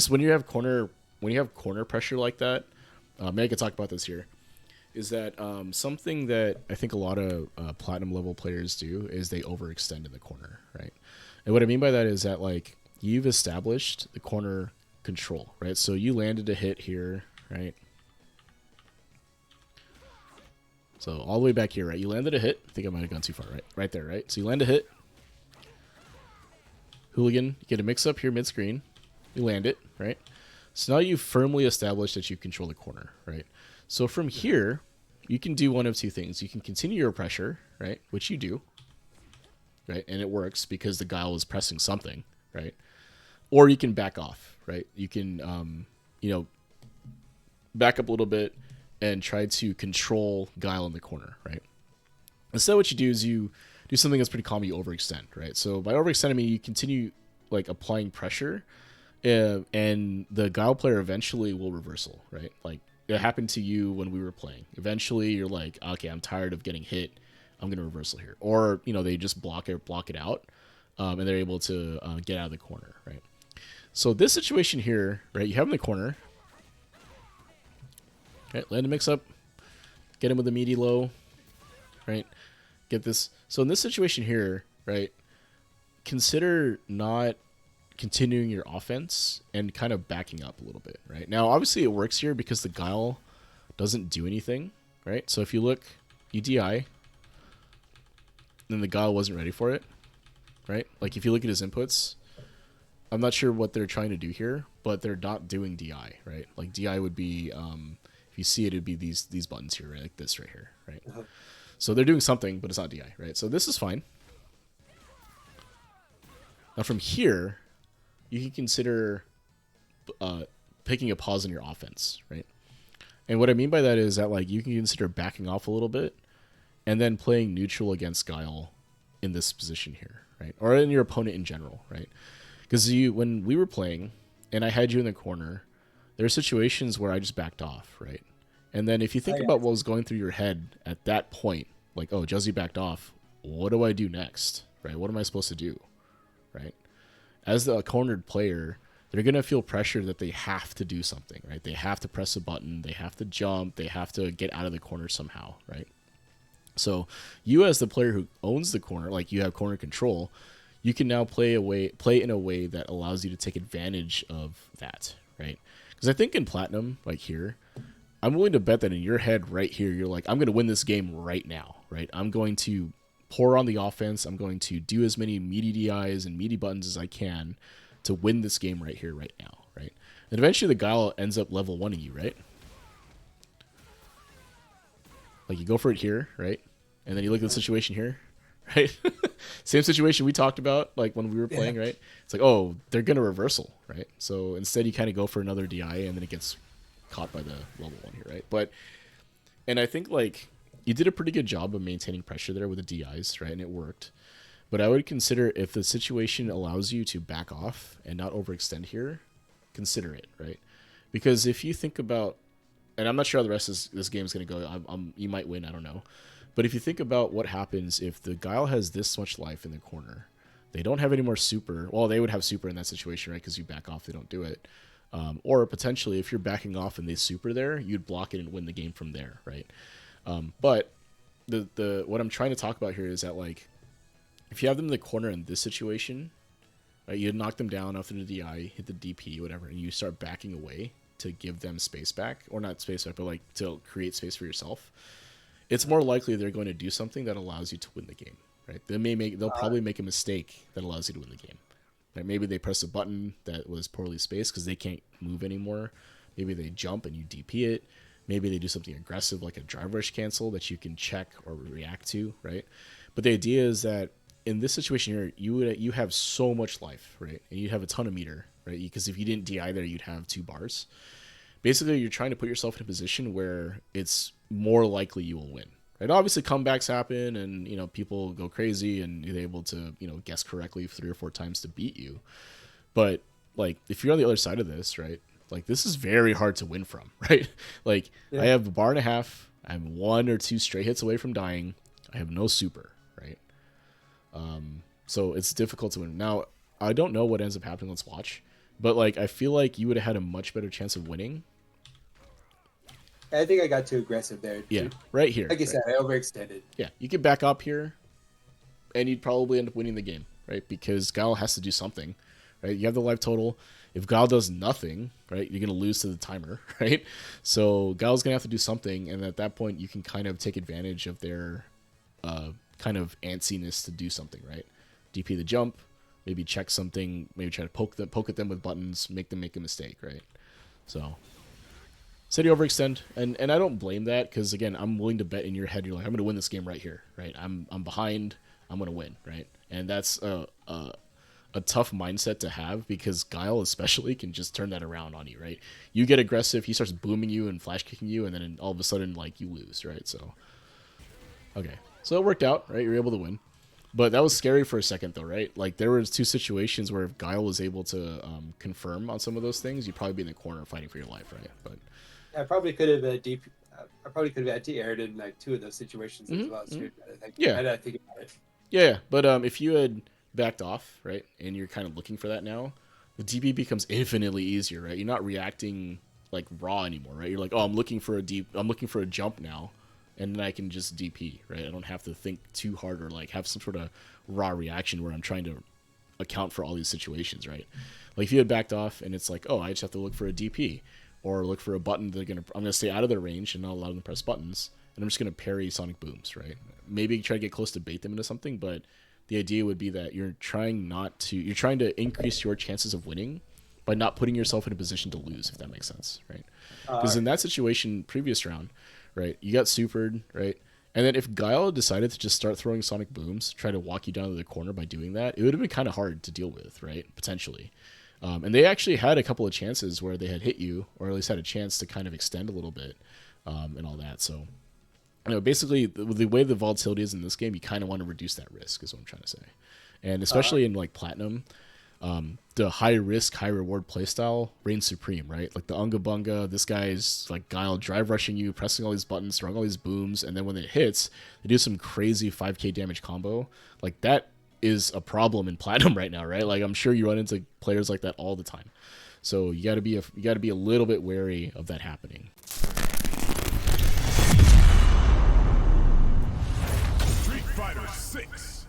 just when you have corner pressure like that, maybe I could talk about this here. Is that something that I think a lot of platinum level players do is they overextend in the corner, right? And what I mean by that is that like you've established the corner control, right? So you landed a hit here, right? So all the way back here, right? You landed a hit. I think I might have gone too far, right? Right there, right? So you land a hit. Hooligan, you get a mix-up here mid-screen. You land it, right? So now you've firmly established that you control the corner, right? So from here, you can do one of two things. You can continue your pressure, right? Which you do, right? And it works because the guile is pressing something, right? Or you can back off, right? You can, back up a little bit and try to control guile in the corner, right? Instead, what you do is you do something that's pretty common. You overextend, right? So by overextending, I mean you continue like applying pressure, and the guile player eventually will reversal, right? Like it happened to you when we were playing. Eventually, you're like, okay, I'm tired of getting hit. I'm gonna reversal here, or they just block it out, and they're able to get out of the corner, right? So this situation here, right? You have him in the corner. Okay, land a mix up, get him with a meaty low, right? Get this. So in this situation here, right? Consider not continuing your offense and kind of backing up a little bit, right? Now, obviously it works here because the guile doesn't do anything, right? So if you look, you DI, then the guile wasn't ready for it, right? Like if you look at his inputs, I'm not sure what they're trying to do here, but they're not doing DI, right? Like DI would be, if you see it, it'd be these buttons here, right? Like this right here, right? Uh-huh. So they're doing something, but it's not DI, right? So this is fine. Now from here, you can consider picking a pause in your offense, right? And what I mean by that is that like you can consider backing off a little bit and then playing neutral against guile in this position here, right? Or in your opponent in general, right? Because when we were playing and I had you in the corner, there are situations where I just backed off, right? And then if you think about what was going through your head at that point, like, oh, Juzzy backed off, what do I do next, right? What am I supposed to do, right? As the cornered player, they're going to feel pressure that they have to do something, right? They have to press a button, they have to jump, they have to get out of the corner somehow, right? So you as the player who owns the corner, like you have corner control, you can now play in a way that allows you to take advantage of that, right? Because I think in Platinum, like here, I'm willing to bet that in your head right here, you're like, I'm going to win this game right now, right? I'm going to pour on the offense. I'm going to do as many meaty DIs and meaty buttons as I can to win this game right here, right now, right? And eventually the guile ends up level 1-ing you, right? Like you go for it here, right? And then you look at the situation here, right? Same situation we talked about, like when we were playing, right? It's like, oh, they're going to reversal, right? So instead you kind of go for another DI and then it gets caught by the level 1 here, right? And I think like you did a pretty good job of maintaining pressure there with the DIs, right? And it worked. But I would consider if the situation allows you to back off and not overextend here, consider it, right? Because if you think about, and I'm not sure how the rest of this game is going to go. You might win, I don't know. But if you think about what happens if the guile has this much life in the corner, they don't have any more super. Well, they would have super in that situation, right? Because you back off, they don't do it. Or potentially, if you're backing off and they super there, you'd block it and win the game from there, right? But the what I'm trying to talk about here is that like, if you have them in the corner in this situation, right, you knock them down after the DI, hit the DP, whatever, and you start backing away to give them space back, or not space back, but like to create space for yourself. It's more likely they're going to do something that allows you to win the game, right? They'll probably make a mistake that allows you to win the game. Right? Maybe they press a button that was poorly spaced because they can't move anymore. Maybe they jump and you DP it. Maybe they do something aggressive like a drive rush cancel that you can check or react to, right? But the idea is that in this situation here, you have so much life, right? And you have a ton of meter, right? Because if you didn't DI there, you'd have 2 bars. Basically, you're trying to put yourself in a position where it's more likely you will win. Right? Obviously, comebacks happen, and people go crazy, and they're able to guess correctly 3 or 4 times to beat you. But like, if you're on the other side of this, right? Like, this is very hard to win from, right? Like, I have a bar and a half. I'm 1 or 2 straight hits away from dying. I have no super, right? So it's difficult to win. Now, I don't know what ends up happening. Let's watch. But like, I feel like you would have had a much better chance of winning. I think I got too aggressive there. Yeah, right here. Like you Right? said, I overextended. Yeah, you could back up here, and you'd probably end up winning the game, right? Because Guile has to do something, right? You have the life total. If Guile does nothing, right, you're gonna lose to the timer, right? So Guile's gonna have to do something, and at that point, you can kind of take advantage of their kind of antsiness to do something, right? DP the jump, maybe check something, maybe try to poke at them with buttons, make them make a mistake, right? So said you overextend, and I don't blame that, because again, I'm willing to bet in your head you're like, I'm gonna win this game right here, right? I'm behind, I'm gonna win, right? And that's a tough mindset to have, because Guile especially can just turn that around on you, right? You get aggressive, he starts booming you and flash kicking you, and then all of a sudden like you lose, right? So okay, so it worked out, right? You're able to win. But that was scary for a second, though, right? Like, there was two situations where if Guile was able to confirm on some of those things, you'd probably be in the corner fighting for your life, right? But I probably could have deep. I probably could have anti-aired in like two of those situations as well. yeah, I think about it. yeah. But if you had backed off, right, and you're kind of looking for that now, the DP becomes infinitely easier, right? You're not reacting like raw anymore, right? You're like, oh, I'm looking for a jump now, and then I can just DP, right? I don't have to think too hard or like have some sort of raw reaction where I'm trying to account for all these situations, right? Like if you had backed off and it's like, oh, I just have to look for a DP or look for a button I'm gonna stay out of their range and not allow them to press buttons, and I'm just gonna parry sonic booms, right? Maybe try to get close to bait them into something, but the idea would be that you're trying to increase your chances of winning by not putting yourself in a position to lose, if that makes sense, right? Because in that situation, previous round, right, you got supered, right? And then if Guile decided to just start throwing sonic booms, try to walk you down to the corner by doing that, it would have been kind of hard to deal with, right? Potentially. And they actually had a couple of chances where they had hit you, or at least had a chance to kind of extend a little bit, and all that. So, basically, the way the volatility is in this game, you kind of want to reduce that risk, is what I'm trying to say. And especially in like Platinum, the high risk, high reward playstyle reigns supreme, right? Like the Unga Bunga, this guy's like Guile drive rushing you, pressing all these buttons, throwing all these booms, and then when it hits, they do some crazy 5k damage combo. Like that is a problem in Platinum right now, right? Like I'm sure you run into players like that all the time. So you got to be a little bit wary of that happening. Street Fighter 6.